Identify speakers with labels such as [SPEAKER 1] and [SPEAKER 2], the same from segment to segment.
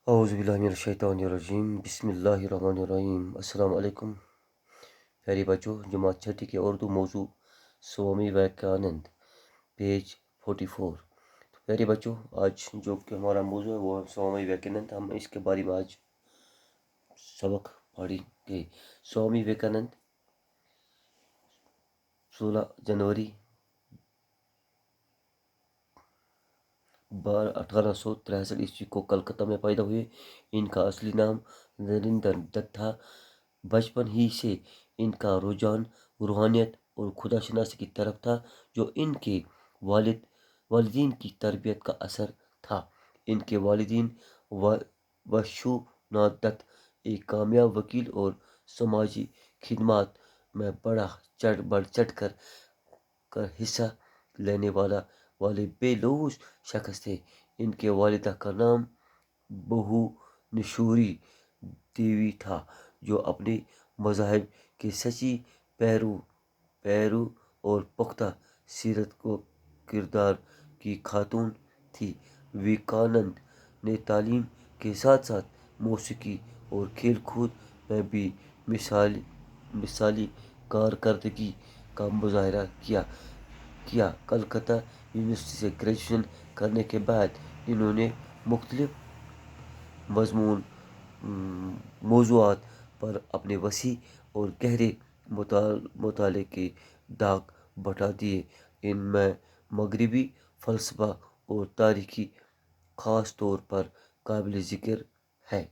[SPEAKER 1] اعوذ باللہ من الشیطان الرجیم، بسم اللہ الرحمن الرحیم۔ السلام علیکم پیاری بچوں۔ جماعت چھٹی کے اردو موضوع سوامی ویویکانند، پیج 44۔ تو پیاری بچوں، آج جو کہ ہمارا موضوع ہے وہ ہے سوامی ویویکانند۔ ہم اس کے بارے میں آج سبق پڑھیں گے۔ سوامی ویویکانند 16 جنوری 1863 عیسوی کو کلکتہ میں پیدا ہوئے۔ ان کا اصلی نام نریندر دت تھا۔ بچپن ہی سے ان کا رجحان روحانیت اور خدا شناسی کی طرف تھا، جو ان کے والدین کی تربیت کا اثر تھا۔ ان کے والدین وشوناتھ دت ایک کامیاب وکیل اور سماجی خدمات میں بڑھ چڑھ کر حصہ لینے والے بے لوث شخص تھے۔ ان کے والدہ کا نام بھونیشوری دیوی تھا، جو اپنے مذہب کے سچی پیرو اور پختہ سیرت و کردار کی خاتون تھی۔ ویویکانند نے تعلیم کے ساتھ ساتھ موسیقی اور کھیل کود میں بھی مثالی کارکردگی کا مظاہرہ کیا۔ کلکتہ یونیورسٹی سے گریجویشن کرنے کے بعد انہوں نے مختلف موضوعات پر اپنے وسیع اور گہرے مطالعے کے داغ بٹھا دیے۔ ان میں مغربی فلسفہ اور تاریخ خاص طور پر قابل ذکر ہے۔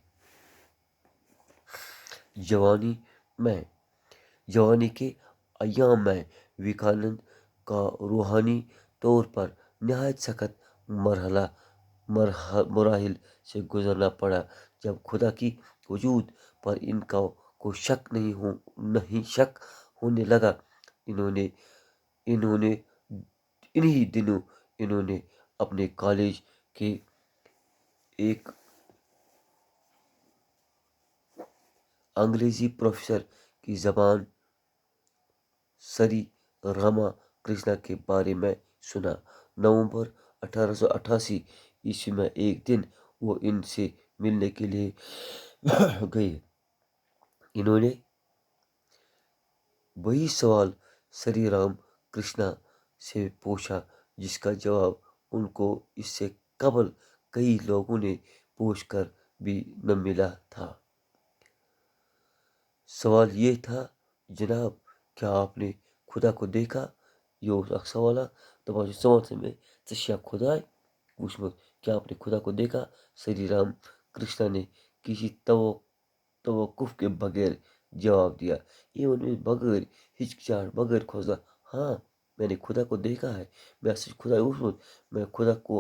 [SPEAKER 1] جوانی کے ایام میں ویویکانند کا روحانی طور پر نہایت سخت مراحل سے گزرنا پڑا۔ جب خدا کے وجود پر ان کو شک ہونے لگا، انہی دنوں انہوں نے اپنے کالج کے ایک انگریزی پروفیسر کی زبان سری راما کرشنا کے بارے میں سنا۔ نومبر 1888 عیسوی میں ایک دن وہ ان سے ملنے کے لیے گئے۔ انہوں نے وہی سوال سری رام کرشنا سے پوچھا جس کا جواب ان کو اس سے قبل کئی لوگوں نے پوچھ کر بھی نہ ملا تھا۔ سوال یہ تھا، جناب، کیا آپ نے خدا کو دیکھا؟ یہ اکھ سوالا دپان ژٕ وَن مےٚ ژےٚ چھا خداے وٕچھمُت؟ کیا آپ نے خدا کو دیکھا؟ سری رام کرشنا نے کسی توقف کے بغیر جواب دیا، بغیر ہچکچاہٹ، بغیر کھوژنا، ہاں، میں نے خدا کو دیکھا ہے۔ میں خدا وٕچھمُت۔ میں خدا کو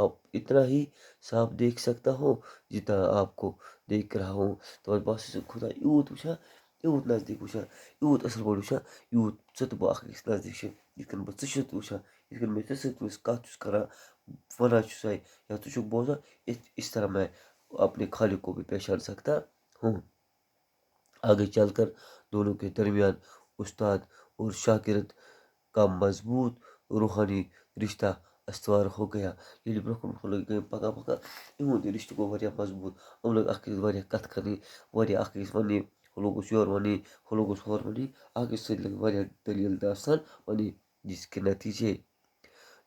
[SPEAKER 1] اب اتنا ہی صاف دیکھ سکتا ہوں جتنا آپ کو دیکھ رہا ہوں۔ تو بس خدا یوت وٕچھان، یوت نزدیک وٕچھان، یوت اصل پٲٹھۍ وٕچھان، یوت ژٕ تہٕ بہٕ اکھ أکِس نزدیک چھِ، یِتھ کٔنۍ بہٕ ژٕ چھُس وٕچھان، یِتھ کٔنۍ میں ژےٚ سۭتۍ کتھ چھُس کران، ونان چھُسے یا ژٕ چھُکھ بوزان، اس طرح میں اپنے خالق کو بھی پہچان سکتا ہوں۔ آگے چل کر دونوں کے درمیان استاد اور شاگرد کا مضبوط روحانی رشتہ استوار ہو گیا۔ ییٚلہِ برونٛہہ کُن لٔگۍ پکان یِہُنٛد یہِ رشتہٕ گوٚو واریاہ مضبوٗط۔ یِم لٔگۍ اکھ أکِس واریاہ کتھٕ کرنہِ، واریاہ اکھ أکِس وننہِ، ہُہ لوگُس یورٕ وننہِ، ہُہ لوگُس ہورٕ وننہِ، اکھ أکِس سۭتۍ لٔگۍ واریاہ دٔلیٖل داستان وننہِ،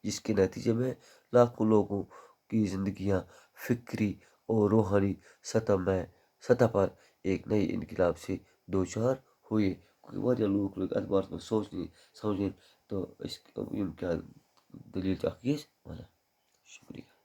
[SPEAKER 1] جس کے نتیجے میں لاکھوں لوگوں کی زندگیاں فکری اور روحانی سطح پر ایک نئے انقلاب سے دوچار ہوئے۔ کیونکہ واریاہ لوگ لٔگۍ اتھ بارس منٛز سونچنہِ سمجھنہِ، تو أسۍ یِم کیٛاہ دٔلیٖل چھِ اکھ أکِس ونان۔ شکریہ۔